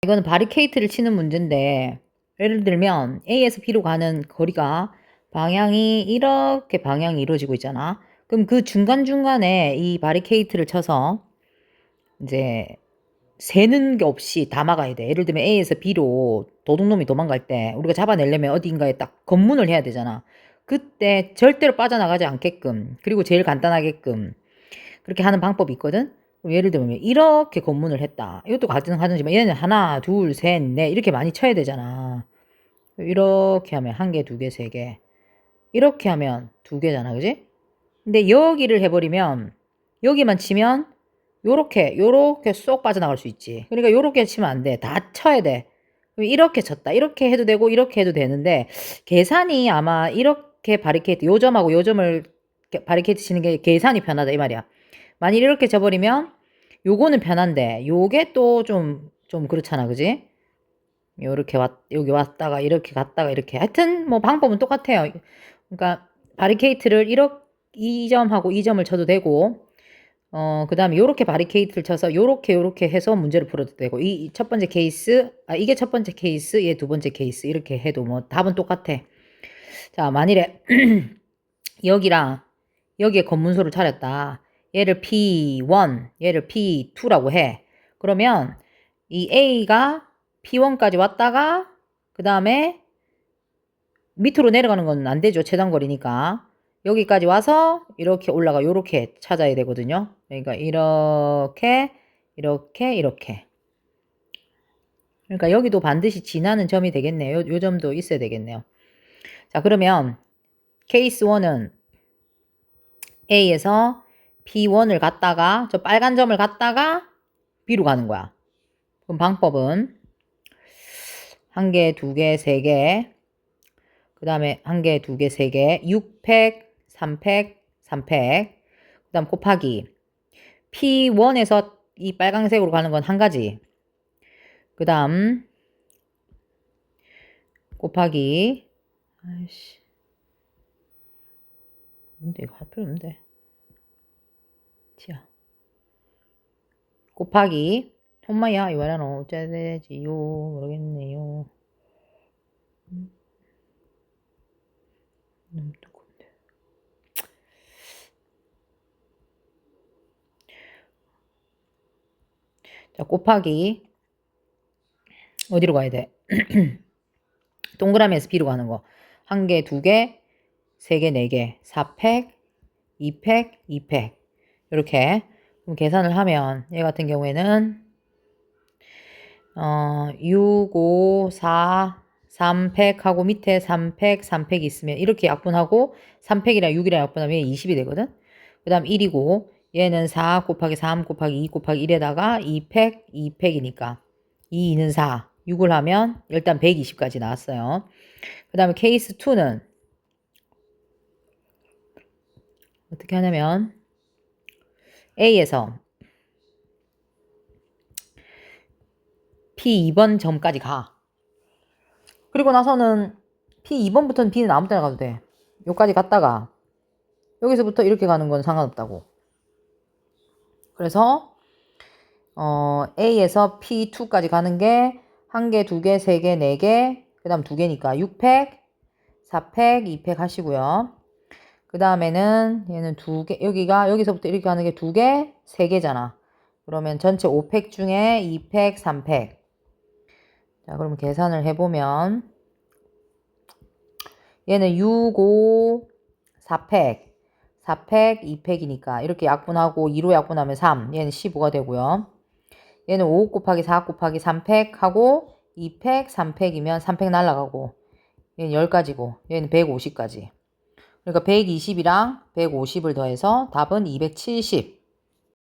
이거는 바리케이트를 치는 문제인데, 예를 들면 A에서 B로 가는 거리가 방향이 이렇게 방향이 이루어지고 있잖아. 그럼 그 중간중간에 이 바리케이트를 쳐서 이제 새는 게 없이 다 막아야 돼. 예를 들면 A에서 B로 도둑놈이 도망갈 때 우리가 잡아내려면 어딘가에 딱 검문을 해야 되잖아. 그때 절대로 빠져나가지 않게끔, 그리고 제일 간단하게끔 그렇게 하는 방법이 있거든. 그럼 예를 들면 이렇게 검문을 했다. 이것도 가능하지만 얘는 하나, 둘, 셋, 넷 이렇게 많이 쳐야 되잖아. 이렇게 하면 한 개, 두 개, 세 개. 이렇게 하면 두 개잖아, 그지? 근데 여기를 해버리면 여기만 치면 요렇게 쏙 빠져나갈 수 있지. 그러니까 요렇게 치면 안 돼. 다 쳐야 돼. 이렇게 쳤다. 이렇게 해도 되고 이렇게 해도 되는데 계산이 아마 이렇게 바리케이트 요 점하고 요 점을 바리케이트 치는 게 계산이 편하다 이 말이야. 만일 이렇게 쳐버리면 요거는 편한데 요게 또 좀 그렇잖아, 그지? 요렇게 여기 왔다가 이렇게 갔다가 이렇게 하여튼 뭐 방법은 똑같아요. 그러니까 바리케이트를 이 점하고 이 점을 쳐도 되고 그 다음에 요렇게 바리케이트를 쳐서 요렇게 해서 문제를 풀어도 되고 이 첫 번째 케이스 이게 첫 번째 케이스 얘 두 번째 케이스 이렇게 해도 뭐 답은 똑같아. 자, 만일에 여기랑 여기에 검문소를 차렸다. 얘를 P1 얘를 P2라고 해. 그러면 이 A가 P1까지 왔다가 그 다음에 밑으로 내려가는 건 안 되죠. 최단거리니까. 여기까지 와서 이렇게 올라가 요렇게 찾아야 되거든요. 그러니까 이렇게 그러니까 여기도 반드시 지나는 점이 되겠네요. 요 점도 있어야 되겠네요. 자, 그러면 케이스 1은 A에서 P1을 갔다가 저 빨간 점을 갔다가 B로 가는 거야. 그럼 방법은 한 개, 두 개, 세 개, 그 다음에 한 개, 두 개, 세 개, 6팩, 3팩, 3팩, 그 다음 곱하기 P1에서 이 빨간색으로 가는 건 한 가지, 그 다음 곱하기 아이씨 뭔데 이거 할 필요 없는데 지야 곱하기 엄마야 이거는 어째야 되지요 모르겠네요. 너무 뜨거운데. 자, 곱하기 어디로 가야 돼? 동그라미에서 B로 가는 거. 한 개, 두 개, 세 개, 네 개, 4팩, 2팩, 2팩. 이렇게 계산을 하면 얘 같은 경우에는 6, 5, 4, 3팩하고 밑에 3팩, 3팩이 있으면 이렇게 약분하고 3팩이랑 6이랑 약분하면 20이 되거든. 그 다음 1이고 얘는 4 곱하기 3 곱하기 2 곱하기 1에다가 2팩, 2팩이니까 2, 2는 4, 6을 하면 일단 120까지 나왔어요. 그 다음에 케이스 2는 어떻게 하냐면 A에서 P2번 점까지 가. 그리고 나서는 P2번부터는 B는 아무 데나 가도 돼. 여기까지 갔다가 여기서부터 이렇게 가는 건 상관없다고. 그래서 A에서 P2까지 가는 게 한 개, 두 개, 세 개, 네 개, 그 다음 두 개니까 6팩, 4팩, 2팩 하시고요. 그 다음에는 얘는 두 개, 여기서부터 이렇게 가는 게 두 개, 세 개잖아. 그러면 전체 5팩 중에 2팩, 3팩. 자, 그럼 계산을 해보면 얘는 6, 5, 4팩, 4팩, 2팩이니까 이렇게 약분하고 2로 약분하면 3, 얘는 15가 되고요. 얘는 5 곱하기 4 곱하기 3팩 하고 2팩, 3팩이면 3팩 날라가고 얘는 10가지고 얘는 150까지. 그러니까 120이랑 150을 더해서 답은 270.